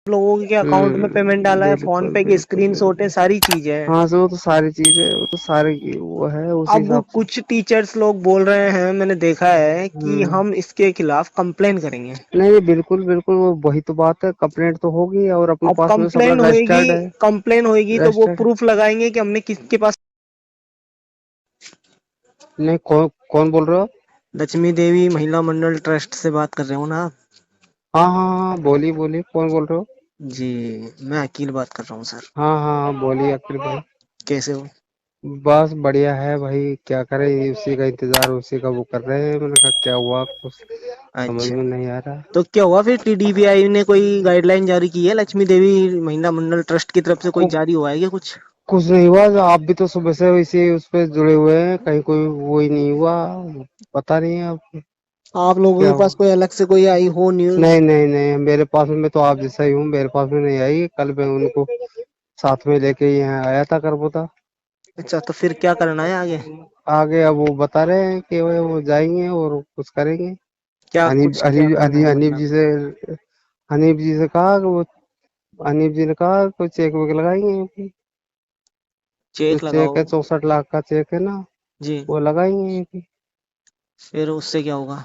लोगों के अकाउंट में पेमेंट डाला है, फोन बिल्कुल पे के बिल्कुल स्क्रीनशॉट है, बिल्कुल। सारी चीजें हैं। हाँ वो तो सारी चीजें, वो तो सारे की वो है उसी अब हिसाब से। कुछ टीचर्स लोग बोल रहे हैं, मैंने देखा है कि हम्म। हम इसके खिलाफ कंप्लेन करेंगे। नहीं ये बिल्कुल बिल्कुल वो वही तो बात है, कंप्लेंट तो होगी और अपने अब पास में सब रजिस्टर्ड है। कंप्लेन होएगी तो वो रजिस्टर्ड। प्रूफ लगाएंगे कि हमने किसके पास। नहीं कौन कौन बोल रहे हो आप? लक्ष्मी देवी महिला मंडल ट्रस्ट से बात कर रहे हो ना आप? हाँ हाँ हाँ, बोलिए बोलिए, कौन बोल रहे हो? जी, मैं अकील बात कर रहा हूँ सर। हाँ हाँ हाँ, बोलिए अखिल भाई। कैसे हो? बस बढ़िया है भाई, क्या करें, उसी का इंतजार, उसी का वो कर रहे हैं। मैंने कहा क्या हुआ, कुछ समझ अच्छा, में नहीं आ रहा। तो क्या हुआ फिर? टीडीपीआई ने कोई गाइडलाइन जारी की है लक्ष्मी देवी महिला मंडल ट्रस्ट की तरफ से? कोई कु, जारी हुआ है क्या कुछ? कुछ नहीं हुआ, आप भी तो सुबह से इसी उस पे जुड़े हुए हैं, कहीं कोई वो ही नहीं हुआ। पता नहीं है अब आप लोगों क्या के पास हुआ। कोई अलग से कोई आई हो न्यूज? नहीं नहीं नहीं, मेरे पास में, मैं तो आप जैसा ही हूँ, मेरे पास में नहीं आई। कल मैं उनको साथ में लेके यहाँ आया था करबोता। अच्छा, तो फिर क्या करना है आगे? आगे अब वो बता रहे हैं कि वो जाएंगे और कुछ करेंगे। क्या हनीफ कुछ क्या हनीफ करना हनीफ है हनीफ मतलब? जी से, हनीफ जी से कहा कि वो, हनीफ जी ने कहा कोई चेक वेक लगाएंगे। जो चेक चेक लगाओ। है 64 लाख का चेक है ना, जी, वो लगाएंगे। फिर उससे क्या होगा?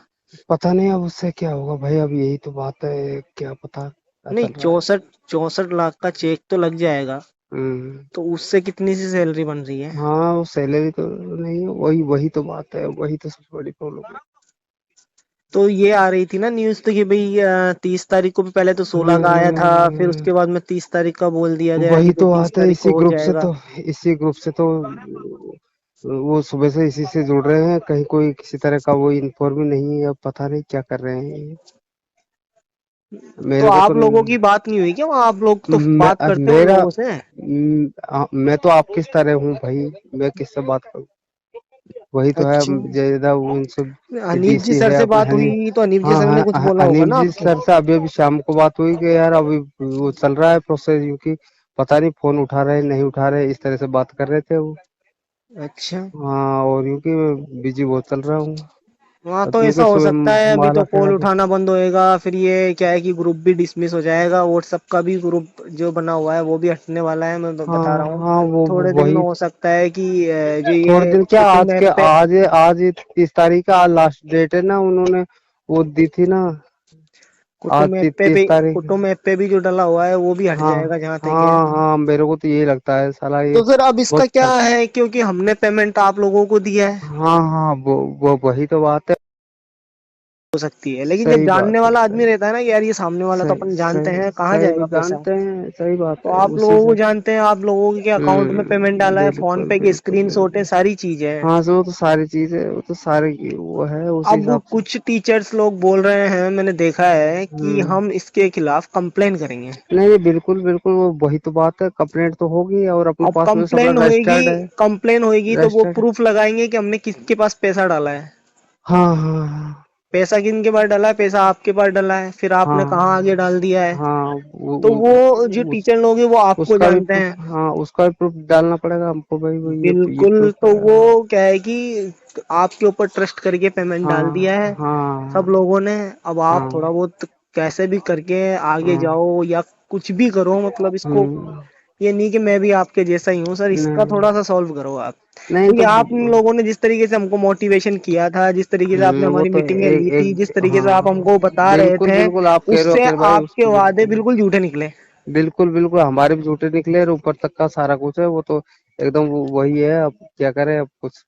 पता नहीं अब उससे क्या होगा भाई, अब यही तो बात है, क्या पता क्या नहीं, चल रहा है। 64 64 लाख का चेक तो लग जाएगा। हम्म। तो उससे कितनी सी सैलरी बन रही है? हाँ वो सैलरी तो नहीं है, वही वही तो बात है, वही तो सबसे बड़ी प्रॉब्लम है। तो ये आ रही थी ना न्यूज तो कि भाई 30 तारीख को भी, पहले तो 16 का आया था, फिर हम्म। उसके बाद में 30 तारीख का बोल दिया गया कि वही भाई तो तीस बात है, तारीख को हो जाएगा। इसी ग्रुप से तो वो सुबह से इसी से जुड़ रहे हैं, कहीं कोई किसी तरह का वो इन्फॉर्म ही नहीं है। अब पता नहीं क्या कर रहे हैं ये। तो मेरे को तो आप लोगों की बात नहीं हुई क्या वहाँ? आप लोग तो बात अब करते हो उन लोगों से। मैं तो आप किस तरह हूँ भाई, मैं किससे बात करूँ? वही तो है, अच्छा, ज्यादा उनसे। हनीफ जी डीसी सर है से अपने बात हनी। हुई तो हनीफ जी हाँ सर ने कुछ हाँ, बोला होगा हनीफ ना जी आपको? सर से अभी अभी शाम को बात हुई कि यार अभी वो चल रहा है प्रोसेस, क्योंकि पता नहीं फोन उठा रहे नहीं उठा रहे, इस तरह से बात कर रहे थे वो। अच्छा, हाँ, और क्योंकि मैं बिजी बहुत चल रहा हूँ। हाँ अब तो ऐसा क्योंकि हो सुबह सकता है अभी तो माला कॉल फेरा था। उठाना बंद होएगा, फिर ये क्या है कि ग्रुप भी डिसमिस हो जाएगा, व्हाट्सएप का भी ग्रुप जो बना हुआ है वो भी हटने वाला है, मैं बता हाँ रहा हूँ। हाँ थोड़े दिन में वही। हो सकता है कि जो थोड़े ये दिन क्या, कुटुम्ब ऐप पे, आज 30 तारीख का, आज लास्ट डेट है ना, उन्होंने वो दी थी ना। आज तीस तारीख। कुटुम्ब ऐप पे भी जो डला हुआ है वो भी हट हाँ जाएगा जहाँ तक है। हाँ हाँ, मेरे को तो यही लगता है साला ये तो फिर अब इसका बहुत क्या है, क्योंकि हमने पेमेंट आप लोगों को दिया है। हाँ हाँ, वो वही तो बात है। हो सकती है, लेकिन जब सही जानने बात है, वाला आदमी सही रहता है ना कि यार ये सामने वाला तो सही अपन जानते सही हैं, कहाँ सही जाएगा पैसा? जानते हैं, सही बात तो है, आप उसी लोगों को से। जानते हैं, आप लोगों के अकाउंट में पेमेंट डाला है, फोन बिल्कुल पे के बिल्कुल स्क्रीनशॉट है, बिल्कुल। सारी चीजें हैं। हाँ वो तो सारी चीजें, वो तो सारे की वो है उसी अब हिसाब से। कुछ टीचर्स लोग बोल रहे हैं, मैंने देखा है कि हम्म। हम इसके खिलाफ कंप्लेन करेंगे। नहीं नहीं, बिल्कुल बिल्कुल वो वही तो बात है, कंप्लेंट तो होगी और अपने अब पास में सब रजिस्टर्ड है। कंप्लेन होएगी तो वो रजिस्टर्ड। प्रूफ लगाएंगे कि हमने किसके पास पैसा डाला है। हाँ हाँ हाँ पैसा किन के पास डाला है? पैसा आपके पास डाला है, फिर आपने कहाँ हाँ आगे डाल दिया है? हाँ, तो वो जो उस टीचर लोग हैं वो आपको उसका भी जानते प्रूफ, हैं। हाँ उसका भी प्रूफ डालना पड़ेगा हमको भाई, वो ये बिल्कुल, प्रूफ तो है। वो क्या है कि आपके ऊपर ट्रस्ट करके पेमेंट डाल दिया हाँ है सब हाँ लोगों ने। अब आप हाँ। थोड़ा बहुत कैसे भी करके आगे हाँ। जाओ या कुछ भी करो, मतलब इसको, हम्म। ये नहीं कि मैं भी आपके जैसा ही हूँ सर, इसका नहीं थोड़ा सा सॉल्व करो आप। नहीं क्योंकि तो आप लोगों ने जिस तरीके से हमको मोटिवेशन किया था, जिस तरीके से आपने वो हमारी तो मीटिंगें ली थी, जिस तरीके से आप हाँ हमको बता रहे बिल्कुल थे, बिल्कुल, आप कह रहे हो उससे अखिल भाई, आपके उसको वादे बिल्कुल बिल्कुल झूठे निकले। बिल्कुल बिल्कुल, हमारे भी झूठे निकले और ऊपर तक का सारा कुछ है वो तो एकदम वही है। अब क्या करें, अब कुछ।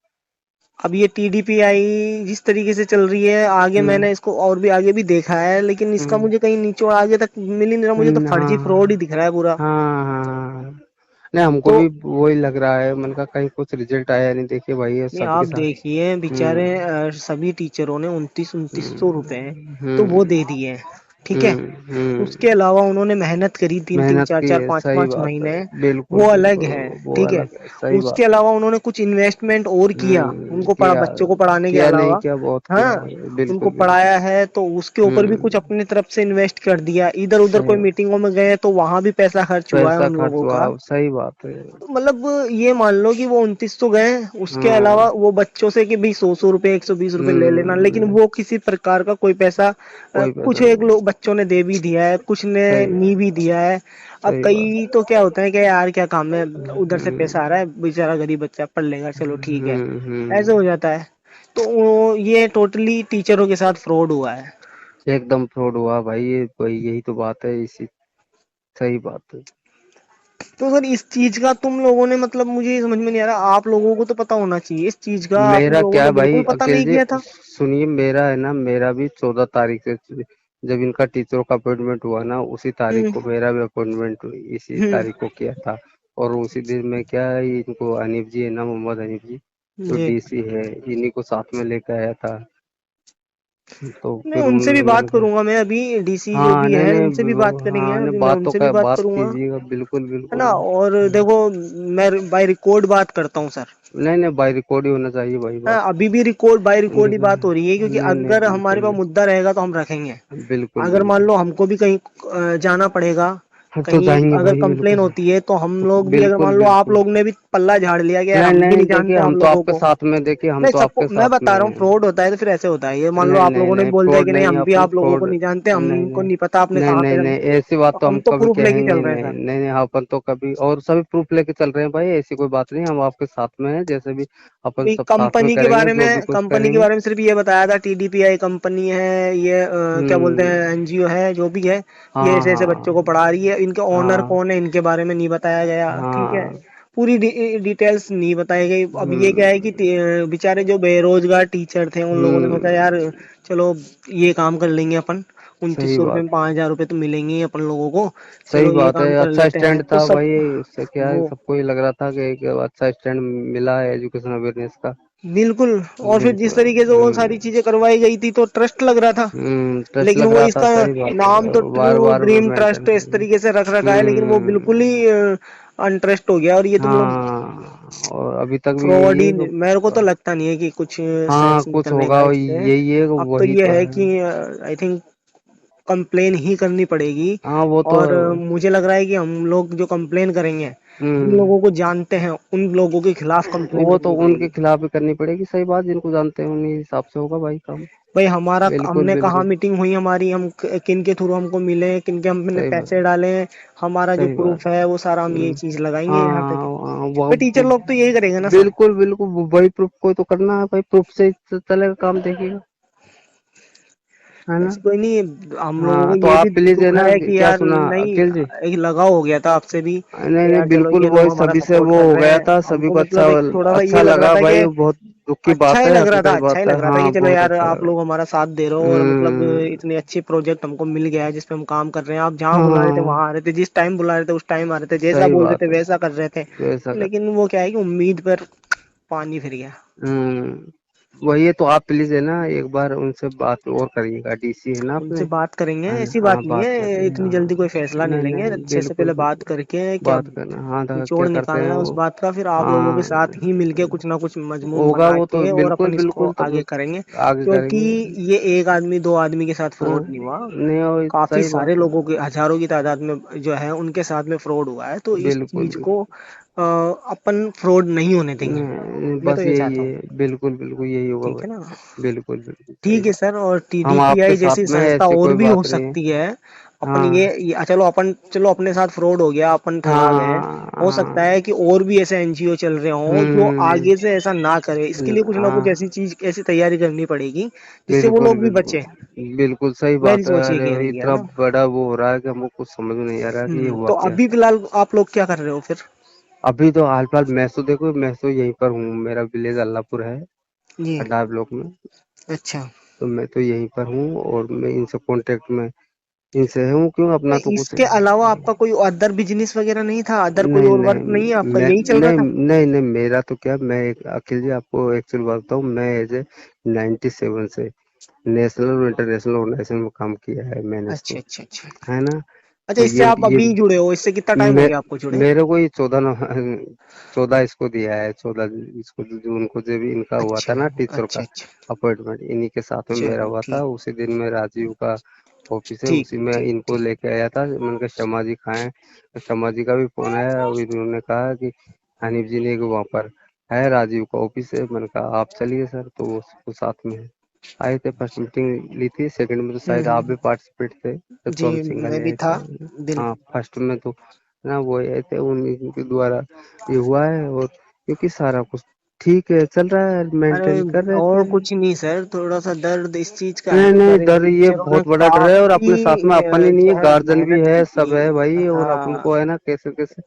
अब ये टीडीपीआई जिस तरीके से चल रही है आगे, हम्म मैंने इसको और भी आगे भी देखा है, लेकिन इसका हम्म मुझे कहीं निचोड़ आगे तक मिल ही नहीं रहा, मुझे तो फर्जी फ्रॉड ही हाँ दिख रहा है पूरा। हाँ हाँ। नहीं हमको तो भी वही लग रहा है, मन का कहीं कुछ रिजल्ट आया नहीं, देखिए भाई ये नहीं, सबके आप साथ। देखिए बेचारे हम्म सभी टीचरों ने 2900 रुपए तो वो हम्म दे दिए, ठीक है। उसके हम्म। अलावा उन्होंने मेहनत करी तीन तीन मेहनत चार की चार है, पाँच सही पाँच बात है। महीने बिल्कुल वो अलग बिल्कुल, है, वो ठीक है। अलग है, सही उसके बात है। अलावा उन्होंने कुछ इन्वेस्टमेंट और किया, उनको पढ़ा, किया। बच्चों को पढ़ाने के किया नहीं अलावा, किया, बहुत किया हाँ, है, उनको बिल्कुल बिल्कुल। पढ़ाया है तो उसके ऊपर भी कुछ हम्म। अपनी तरफ से इन्वेस्ट कर दिया, इधर उधर सही कोई बात। मीटिंगों में गए तो वहां भी पैसा खर्च हुआ है पैसा उन खर्च लोगों हुआ, का। सही बात है। तो मतलब ये मान लो कि वो 29 तो गए, उसके हाँ। अलावा वो बच्चों से कि भाई 100 100 रुपए 120 रुपए ले लेना, लेकिन हम्म। वो किसी प्रकार का कोई पैसा कोई पैसा कुछ एक नहीं। लोग बच्चों ने दे भी दिया है, कुछ ने सही नी भी दिया है। अब सही बात। कई तो क्या होता है कि यार क्या काम है, उधर से हम्म पैसा आ रहा है, बेचारा गरीब बच्चा पढ़ लेगा, चलो ठीक है, ऐसे हो हम्म। जाता है। तो ये टोटली टीचरों के साथ फ्रॉड हुआ है। एकदम फ्रॉड हुआ भाई, ये भाई यही तो बात है इसी। सही बात है। तो सर इस चीज का तुम लोगों ने मतलब मुझे समझ में नहीं आ रहा, आप लोगों को तो पता होना चाहिए इस चीज का, आप मेरा लोगों क्या ने है भाई बिल्कुल पता अखिल नहीं जी, किया था। सुनिए मेरा है ना, मेरा भी 14 तारीख से जब इनका टीचरों का अपॉइंटमेंट हुआ ना, उसी तारीख हम्म को मेरा भी अपॉइंटमेंट इसी हम्म तारीख को किया था। और उसी दिन में क्या है, इनको हनीफ जी है ना, मोहम्मद हनीफ जी जो जी। डीसी है, इन्हीं को साथ में लेकर आया था। तो नहीं, फिर उनसे भी बात मैंने कहा करूंगा मैं अभी, डीसी जो हाँ भी नहीं है नहीं उनसे भी बात करेंगे, हाँ नहीं, अभी मैं बातों उनसे भी का बात बात करूंगा, कीजिएगा, बिल्कुल है ना। बिल्कुल। और देखो, मैं बाय रिकॉर्ड बात करता हूँ सर। नहीं नहीं, बाई रिकॉर्ड ही होना चाहिए भाई बात। हाँ, अभी भी रिकॉर्ड बाय रिकॉर्ड ही बात हो रही है, क्योंकि नहीं नहीं, अगर हमारे बिल्कुल पास मुद्दा रहेगा तो हम रखेंगे। बिल्कुल अगर मान बिल्कुल। लो हमको भी कहीं जाना पड़ेगा, हाँ तो कहीं जाएंगे अगर भाई, कंप्लेन बिल्कुल होती है तो हम लोग भी, अगर बिल्कुल मान लो आप बिल्कुल। लोग ने भी पल्ला झाड़ लिया कि यार नहीं हम भी नहीं, नहीं देखिए जानते आप हम तो लोगों आपके को। साथ में, देखिए हम नहीं तो सबको आपके मैं साथ बता में रहा हूँ, हैं। फ्रॉड होता है तो फिर ऐसे होता है, ये मान लो नहीं आप नहीं लोगों ने भी नहीं, बोल दिया फ्रॉड कि नहीं नहीं, हम भी अपन आप लोगों को फ्रॉड नहीं जानते, नहीं हमको नहीं नहीं पता आपने नहीं कहाँ नहीं पे नहीं, ऐसी बात तो हम हम तो कभी प्रूफ लेके कहेंगे चल ही रहे हैं नहीं, सर। नहीं नहीं, अपन तो कभी, और सभी प्रूफ लेके चल रहे हैं भाई, ऐसी कोई बात नहीं, हम आपके साथ में हैं, जैसे भी अपन अभी सब साथ में करेंगे, जो भी कुछ कंपनी के करेंगे। बारे में सिर्फ ये बताया था, टीडीपीआई कंपनी है ये, क्या बोलते हम्म। हैं, एनजीओ है जो भी है, ये हाँ ऐसे ऐसे बच्चों को हाँ पढ़ा रही है, इनके ओनर हाँ कौन है इनके बारे में नहीं बताया गया, ठीक है। हाँ। पूरी डिटेल्स नहीं बताई गई। अब ये क्या है कि हम्म। बेचारे जो बेरोजगार टीचर थे उन लोगों ने सोचा यार हम्म। चलो ये काम कर लेंगे अपन, उनतीस सही सौ रुपये बात। में 5,000 रुपये तो मिलेंगे ही अपन लोगों को, सही चलो ये बात है, काम कर अच्छा लेते हैं स्टैंड तो था सब भाई, उससे क्या है, वो सबको ये लग रहा था कि एक अच्छा स्टैंड मिला है एजुकेशन अवेयरनेस का। बिल्कुल। और फिर बिल्कुल। जिस तरीके से वो सारी चीजें करवाई गई थी तो ट्रस्ट लग रहा था, ट्रस्ट लेकिन लग वो रहा था, इसका सही बात है, नाम तो बार ट्रू बार ड्रीम मेंटेन ट्रस्ट इस करना। तरीके से रख रखा है, लेकिन वो बिल्कुल हम्म। ही अनट्रस्ट हो गया, और ये तुम लोग हाँ, और अभी तक भी फ्रॉड यही ही। है कि मेरे को तो लगता नहीं है कि कुछ हाँ सेंस कुछ निकलेगा होगा, इससे। यही है कि अब तो वही ये तो है है। कि आई थिंक कंप्लेन ही करनी पड़ेगी। हाँ वो तो और मुझे लग रहा है कि हम लोग जो कंप्लेन करेंगे, जिन हम्म, लोगों को जानते हैं उन लोगों के खिलाफ कंप्लेन वो तो करनी उनके पड़ेगी। खिलाफ ही करनी पड़ेगी, सही बात, जिनको जानते हैं उन्हीं हिसाब से होगा भाई काम। भाई हमारा बिल्कुल हमने कहाँ बिल्कुल। मीटिंग हुई हमारी, हम किन के थ्रू हमको मिले, किन के हमने सही बात। पैसे डाले, हमारा जो सही बात। प्रूफ है वो सारा हम ये हम्म। चीज लगाएंगे यहाँ पे। हाँ हाँ, भाई टीचर लोग तो यही करेंगे ना सब। बिल्कुल बिल्कुल, वही प्रूफ को तो करना है भाई, प्रूफ से ही चलेगा काम, देखिएगा, है ना। ऐसी कोई नहीं, हम लोगों को हाँ तो ये आप भी प्लीज है दुख ना, है कि क्या यार सुना नहीं, अखिल जी। एक लगाव हो गया था आपसे भी नहीं कि नहीं, यार चलो बिल्कुल ये लोग वही हमारा सभी से सपोर्ट वो कर हो रहे गया हैं, था, सभी हमको को अच्छा, मतलब एक थोड़ा सा अच्छा ये लग रहा लगा था भाई, कि बहुत दुख की बात है, हकीकत अच्छा ही बात है, लग रहा था कि हाँ चलो बहुत यार अच्छा आप लगा। लोग हमारा साथ दे रहे हो, और मतलब हम्म। इतने अच्छे प्रोजेक्ट हमको मिल गया है जिसपे हम काम कर रहे हैं, आप जहाँ बुला रहे थे हाँ वहां आ रहे थे, जिस टाइम बुला रहे थे उस टाइम आ रहे थे, जैसा सही बोल रहे थे बात है, वैसा कर रहे थे। वैसा कर। लेकिन वो क्या है कि उम्मीद पर पानी फिर गया। वही है, तो आप प्लीज है ना एक बार उनसे बात और करिएगा, डीसी है ना उनसे अपने। बात करेंगे, हाँ ऐसी बात हाँ, नहीं बात है, करिए, इतनी जल्दी कोई हाँ। फैसला नहीं नहीं लेंगे, नहीं, अच्छे से बिल्कुल पहले बात बिल्कुल, करके क्या बात करना, हाँ निचोड़ क्या करते हैं निकालना है उस वो। बात का, फिर आप लोगों के हाँ साथ ही मिलके कुछ ना कुछ मजमून होगा बना वो तो, के और बिल्कुल अपन इसको बिल्कुल, तब आगे करेंगे, आगे क्योंकि करेंगे। ये एक आदमी दो आदमी के साथ हाँ फ्रॉड नहीं हुआ, नहीं, और काफी सही सारे बात है। लोगों के हजारों की तादाद में जो है उनके साथ में फ्रॉड हुआ है, तो इस बिल्कुल चीज बिल्कुल। को अपन फ्रॉड नहीं होने देंगे। नहीं, मैं तो बस ये यही चाहता हूँ। है, बिल्कुल बिल्कुल यही होगा ठीक भाई। है ना। बिल्कुल बिल्कुल सही ठीक है बात। सर, और हम आपके टीडीपीआई जैसी साथ में है, संस्था ऐसी और कोई भी हो बात नहीं है। सकती है। अपन हाँ चलो अपन, चलो अपने साथ फ्रॉड हो गया, अपन ठगा गए, हाँ हो सकता हाँ। है कि और भी ऐसे एनजीओ चल रहे हों जो हम्म। आगे से ऐसा ना करे, इसके लिए कुछ ना कुछ हाँ ऐसी चीज, ऐसी तैयारी करनी पड़ेगी जिससे वो बिल्कुल लोग भी बचे। बिल्कुल बिल्कुल, सही मेरी बात है, सोच ये अरे कह रही है इतना ना। बड़ा वो हो रहा है कि हमको कुछ समझ में नहीं आ रहा कि ये हुआ तो क्या। अभी फिलहाल आप लोग क्या कर रहे हो फिर। अभी तो हाल फिलहाल मैं तो देखो, मैं तो यहीं पर हूँ, मेरा विलेज अल्लाहपुर है, जी। खड्डार ब्लॉक में। अच्छा। तो मैं तो यहीं पर हूँ, और मैं इनसे कांटेक्ट में इनसे हूँ, क्यों अपना तो नहीं, कुछ इसके अलावा आपका कोई अदर बिजनेस वगैरह नहीं था, अदर कोई नहीं और नहीं। वर्क नहीं है आपका, मैं यही चल रहा नहीं था। नहीं नहीं, मेरा तो क्या, मैं एक अखिल जी आपको एक्चुअली बताता हूँ, मैं एज ए 97 से नेशनल और इंटरनेशनल ऑर्गेनाइजेशन में काम किया है मैंने अच्छा तो, अच्छा अच्छा। है ना। अच्छा, तो इससे आप ये अभी जुड़े हो, इससे कितना टाइम हो मे, गया आपको जुड़े। मेरे को ये 14 इसको दिया है, 14 इसको, जून को जब इनका हुआ अच्छा था ना टीचर अच्छा का अच्छा। अपॉइंटमेंट, इन्हीं के साथ में मेरा चलो हुआ था, ठीक। उसी दिन में राजीव का ऑफिस है, ठीक उसी में ठीक इनको ठीक। लेके आया था, मैंने कहा शर्मा जी कहाँ है, शर्मा जी का भी फोन आया, और इन्होंने कहा कि हनीफ जी ने वहाँ पर है, राजीव का ऑफिस है, मैंने कहा आप चलिए सर, तो वो साथ में है। आए थे, फर्स्ट मीटिंग ली थी, सेकंड में तो शायद आप भी पार्टिसिपेट थे जब तो जी हम सिंगल मैं भी आए था। थे। हाँ, बिल्कुल। फर्स्ट में तो ना वो आए थे, उनके द्वारा ये हुआ है। और क्योंकि सारा कुछ ठीक है, चल रहा है, अरे मेंटेन कर रहे और थे। कुछ नहीं सर, थोड़ा सा दर्द इस चीज का है नहीं कि नहीं, पर इन डर ये टीचरों ने बहुत बड़ा डर है, और अपने साथ में काफी अपन ही नहीं है, जो है गार्जियन भी मेहनत है, की सब थी। है भाई, और अपन हाँ, को है ना कैसे कैसे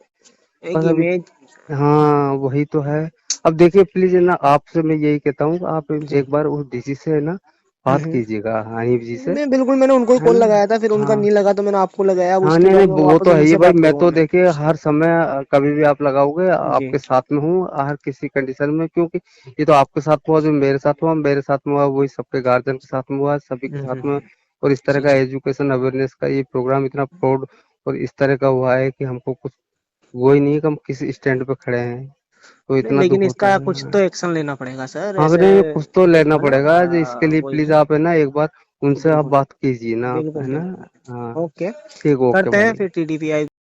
एक बस अभी। इमेज। हाँ वही तो है। अब देखिए प्लीज है ना, आपसे मैं यही कहता हूँ, आप जी। एक बार उस डीसी से है ना बात कीजिएगा, हनीफ जी से, मैं बिल्कुल, मैंने उनको ही है कॉल ना। लगाया था, फिर उनका हाँ नहीं लगा तो मैंने आपको लगाया, अब हाँ, उसके नहीं नहीं, बाद मैं वो वापस तो है ही उनसे भाई, बात मैं करूंगा तो मैं। देखिए हर समय कभी भी आप लगाओगे जी। आपके साथ में हूँ, हर किसी कंडीशन में, क्योंकि ये तो आपके साथ हुआ, जो मेरे साथ हुआ, मेरे साथ में हुआ, वही सबके गार्जियन के साथ में हुआ, सभी के साथ में। और इस तरह जी का जी। एजुकेशन अवेयरनेस का ये प्रोग्राम इतना फ्रॉड और इस तरह का हुआ है कि हमको कुछ वो ही नहीं है कि हम किसी स्टैंड पे खड़े हैं, तो नहीं, इतना लेकिन दुख होता इसका कुछ है। तो एक्शन लेना पड़ेगा सर, हाँ, ऐसे नहीं कुछ तो लेना है ना। पड़ेगा, जो इसके हाँ लिए वही प्लीज ना। आप है ना एक बार उनसे आप बिल्कुल बात कीजिए ना, आप बिल्कुल है ना। बिल्कुल। हाँ, ओके। ठीक, ओके करते हैं भाई। फिर टीडीपीआई